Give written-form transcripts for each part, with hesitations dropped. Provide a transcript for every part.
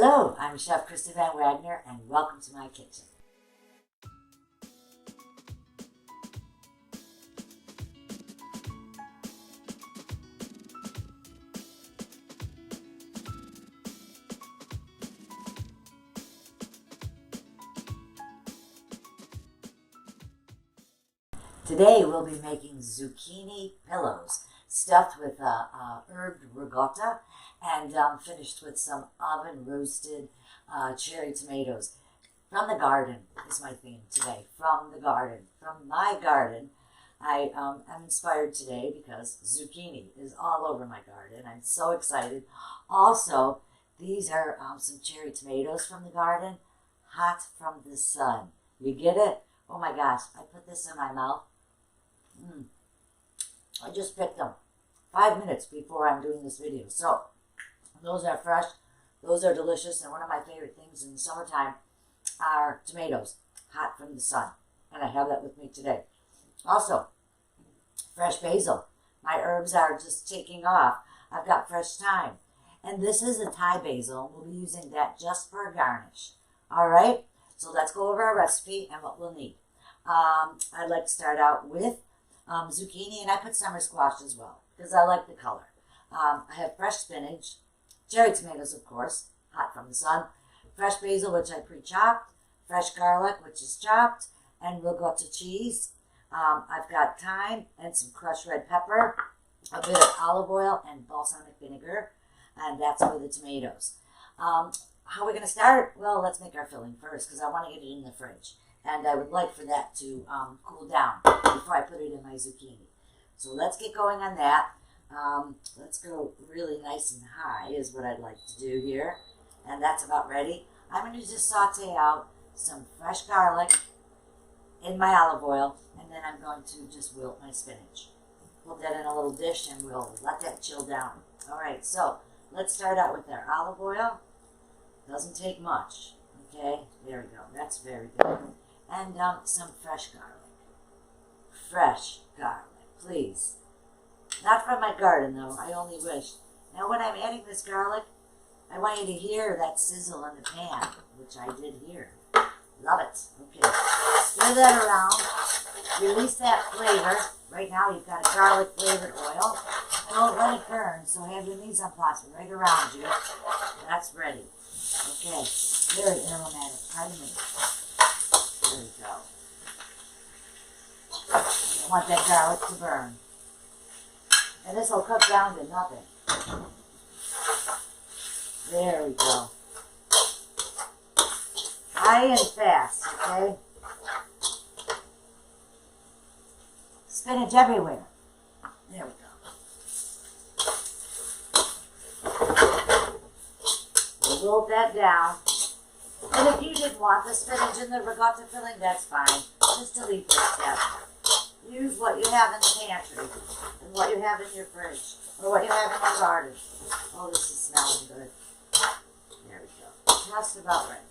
Hello, I'm Chef Krista Van Wagner, and welcome to my kitchen. Today we'll be making zucchini pillows, stuffed with herbed ricotta and finished with some oven roasted cherry tomatoes. From the garden is my theme today. From the garden, from my garden. I am inspired today because zucchini is all over my garden. I'm so excited. Also, these are some cherry tomatoes from the garden, hot from the sun. You get it? Oh my gosh, I put this in my mouth. I just picked them 5 minutes before I'm doing this video. So, those are fresh, those are delicious, and one of my favorite things in the summertime are tomatoes, hot from the sun. And I have that with me today. Also, fresh basil. My herbs are just taking off. I've got fresh thyme. And this is a Thai basil. We'll be using that just for a garnish. All right? So let's go over our recipe and what we'll need. I'd like to start out with zucchini, and I put summer squash as well because I like the color. I have fresh spinach, cherry tomatoes, of course, hot from the sun, fresh basil, which I pre-chopped, fresh garlic, which is chopped, and ricotta cheese. I've got thyme and some crushed red pepper, a bit of olive oil and balsamic vinegar, and that's for the tomatoes. How are we going to start? Well, let's make our filling first because I want to get it in the fridge. And I would like for that to cool down before I put it in my zucchini. So let's get going on that. Let's go really nice and high is what I'd like to do here. And that's about ready. I'm going to just saute out some fresh garlic in my olive oil. And then I'm going to just wilt my spinach. Put that in a little dish and we'll let that chill down. All right, so let's start out with our olive oil. Doesn't take much. Okay, there we go. That's very good. And some fresh garlic. Fresh garlic, please. Not from my garden, though. I only wish. Now, when I'm adding this garlic, I want you to hear that sizzle in the pan, which I did hear. Love it. Okay. Stir that around. Release that flavor. Right now, you've got a garlic-flavored oil. Don't let it burn, so have your mise en place right around you. That's ready. Okay. Very aromatic. Pardon me. There we go. I don't want that garlic to burn. And this will cook down to nothing. There we go. High and fast, okay? Spinach everywhere. There we go. We'll roll that down. And if you didn't want the spinach in the ricotta filling, that's fine. Just delete this step. Use what you have in the pantry and what you have in your fridge or what you have in your garden. Oh, this is smelling good. There we go. Just about right.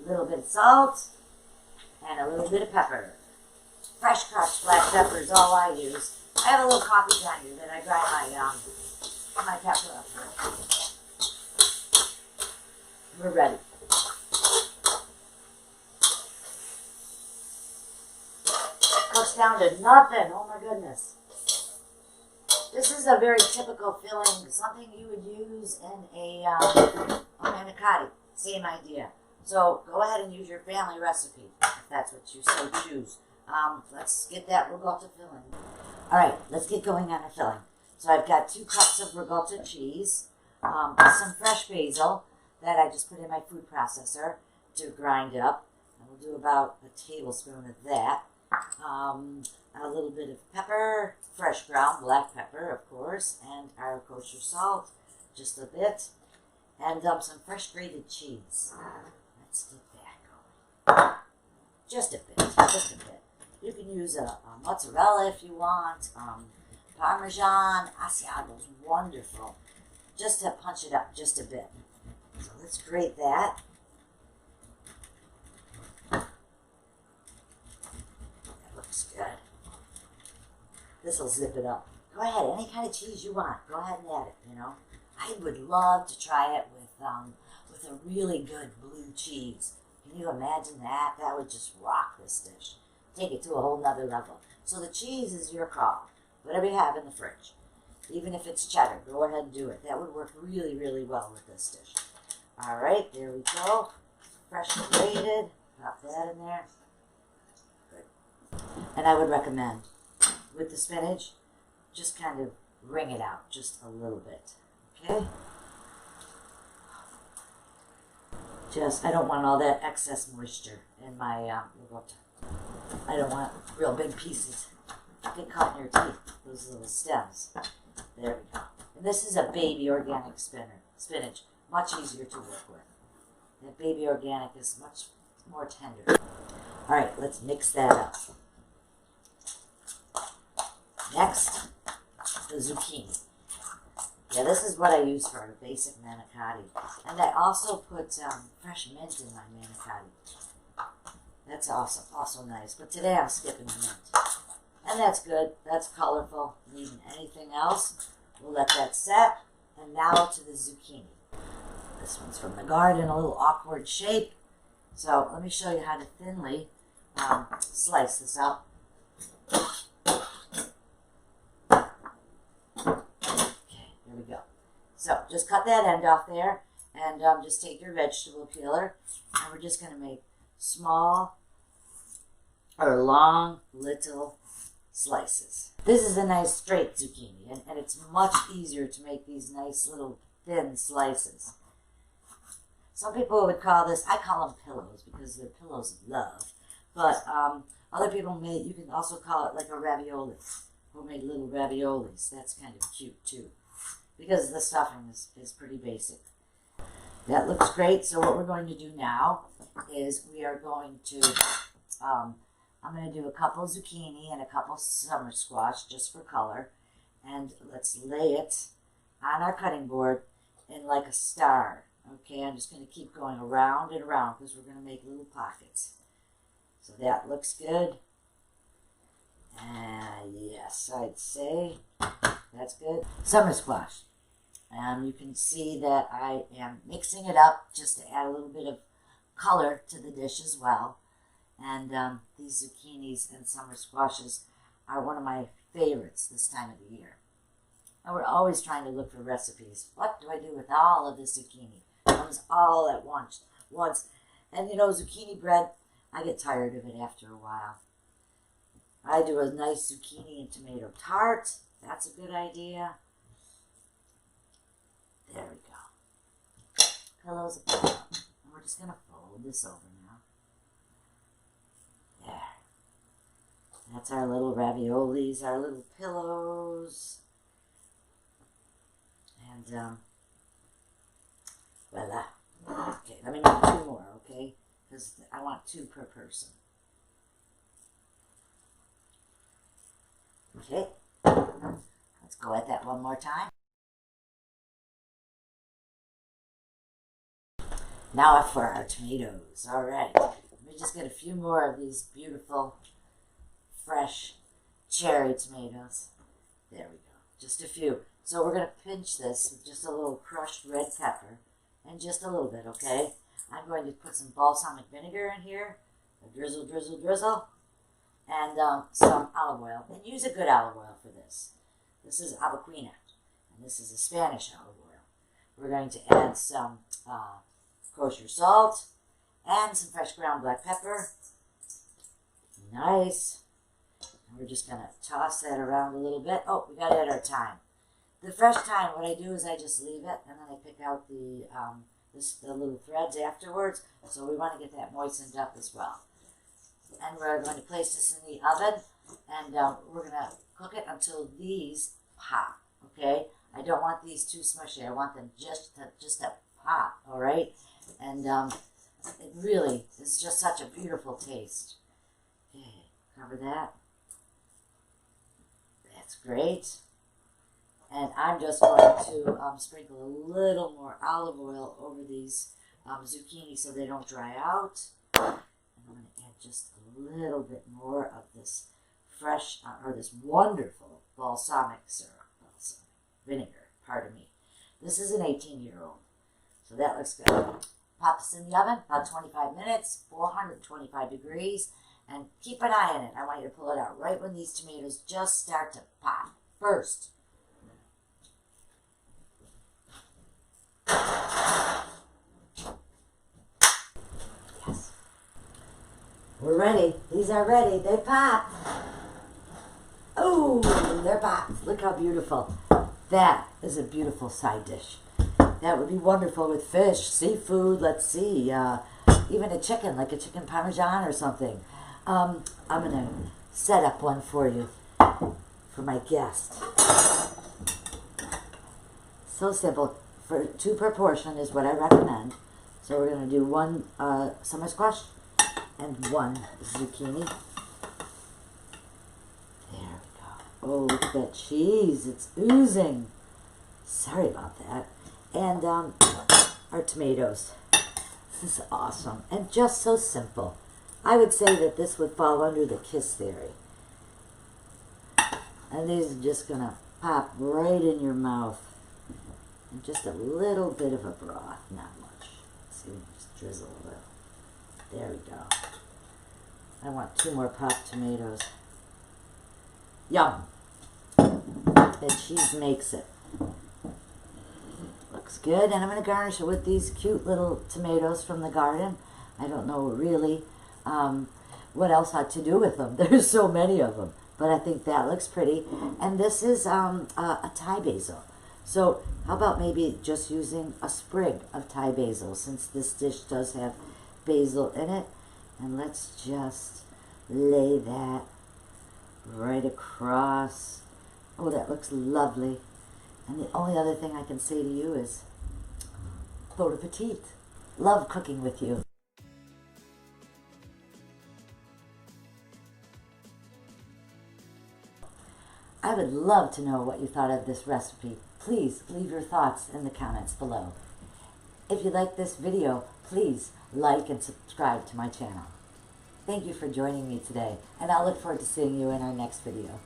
A little bit of salt and a little bit of pepper. Fresh crushed black pepper is all I use. I have a little coffee grinder that I grind my pepper up with. We're ready. Cooks down to nothing. Oh my goodness. This is a very typical filling, something you would use in a manicotti. Same idea. So go ahead and use your family recipe if that's what you so choose. Let's get that ricotta filling. All right, let's get going on the filling. So I've got 2 cups of ricotta cheese, some fresh basil that I just put in my food processor to grind up. And we'll do about a tablespoon of that. A little bit of pepper, fresh ground black pepper, of course, and our kosher salt, just a bit, and some fresh grated cheese. Let's get that going. Just a bit, just a bit. You can use a mozzarella if you want, Parmesan, Asiago's wonderful, just to punch it up just a bit. So let's grate that. That looks good. This will zip it up. Go ahead, any kind of cheese you want. Go ahead and add it, you know. I would love to try it with a really good blue cheese. Can you imagine that? That would just rock this dish. Take it to a whole nother level. So the cheese is your call. Whatever you have in the fridge. Even if it's cheddar, go ahead and do it. That would work really, really well with this dish. All right, there we go. Freshly grated. Pop that in there. Good. And I would recommend, with the spinach, just kind of wring it out just a little bit. Okay? I don't want all that excess moisture in my, I don't want real big pieces. Get caught in your teeth, those little stems. There we go. And this is a baby organic spinach. Much easier to work with. That baby organic is much more tender. All right, let's mix that up. Next, the zucchini. Yeah, this is what I use for a basic manicotti. And I also put fresh mint in my manicotti. That's also nice. But today I'm skipping the mint. And that's good. That's colorful. Needing anything else, we'll let that set. And now to the zucchini. This one's from the garden, a little awkward shape. So let me show you how to thinly slice this up. We go. So just cut that end off there and just take your vegetable peeler and we're just going to make small or long little slices. This is a nice straight zucchini and it's much easier to make these nice little thin slices. Some people would call this, I call them pillows because they're pillows of love, but other people you can also call it like a ravioli, homemade little raviolis. That's kind of cute too, because the stuffing is pretty basic. That looks great. So what we're going to do now is we are going to, I'm going to do a couple zucchini and a couple summer squash just for color. And let's lay it on our cutting board in like a star. Okay, I'm just going to keep going around and around because we're going to make little pockets. So that looks good. Yes, I'd say that's good. Summer squash. You can see that I am mixing it up just to add a little bit of color to the dish as well. And these zucchinis and summer squashes are one of my favorites this time of the year. And we're always trying to look for recipes. What do I do with all of this zucchini? Comes all at once. And you know, zucchini bread, I get tired of it after a while. I do a nice zucchini and tomato tart. That's a good idea. There we go. Pillows above. And we're just going to fold this over now. There. That's our little raviolis, our little pillows. And, voila. Okay, let me make 2 more, okay? Because I want 2 per person. Okay. Let's go at that one more time. Now for our tomatoes. All right. Let me just get a few more of these beautiful, fresh cherry tomatoes. There we go. Just a few. So we're going to pinch this with just a little crushed red pepper and just a little bit, okay? I'm going to put some balsamic vinegar in here. A drizzle, drizzle, drizzle. And some olive oil. And use a good olive oil for this. This is Avaquina. And this is a Spanish olive oil. We're going to add some kosher salt and some fresh ground black pepper. Nice. And we're just going to toss that around a little bit. Oh, we got to add our thyme. The fresh thyme, what I do is I just leave it and then I pick out the little threads afterwards. So we want to get that moistened up as well. And we're going to place this in the oven and we're going to cook it until these pop, okay? I don't want these too smushy. I want them just to pop, all right? And it really is just such a beautiful taste. Okay, cover that. That's great. And I'm just going to sprinkle a little more olive oil over these zucchini so they don't dry out. And I'm going to add just a little bit more of this fresh, or this wonderful balsamic syrup, balsamic vinegar, pardon me. This is an 18-year-old, so that looks good. Pop this in the oven, about 25 minutes, 425 degrees, and keep an eye on it. I want you to pull it out right when these tomatoes just start to pop. First, yes, we're ready. These are ready. They pop. Oh, they're popped. Look how beautiful. That is a beautiful side dish. That would be wonderful with fish, seafood, let's see, even a chicken, like a chicken parmesan or something. I'm going to set up one for you, for my guest. So simple. For 2 per portion is what I recommend. So we're going to do 1 summer squash and 1 zucchini. There we go. Oh, look at that cheese. It's oozing. Sorry about that. And our tomatoes. This is awesome. And just so simple. I would say that this would fall under the KISS theory. And these are just going to pop right in your mouth. And just a little bit of a broth. Not much. Let's see, just drizzle a little. There we go. I want 2 more popped tomatoes. Yum. The cheese makes it. Looks good, and I'm going to garnish it with these cute little tomatoes from the garden. I don't know really what else ought to do with them. There's so many of them, but I think that looks pretty. And this is a Thai basil. So how about maybe just using a sprig of Thai basil, since this dish does have basil in it. And let's just lay that right across. Oh, that looks lovely. And the only other thing I can say to you is, bon appetit. Love cooking with you. I would love to know what you thought of this recipe. Please leave your thoughts in the comments below. If you like this video, please like and subscribe to my channel. Thank you for joining me today, and I'll look forward to seeing you in our next video.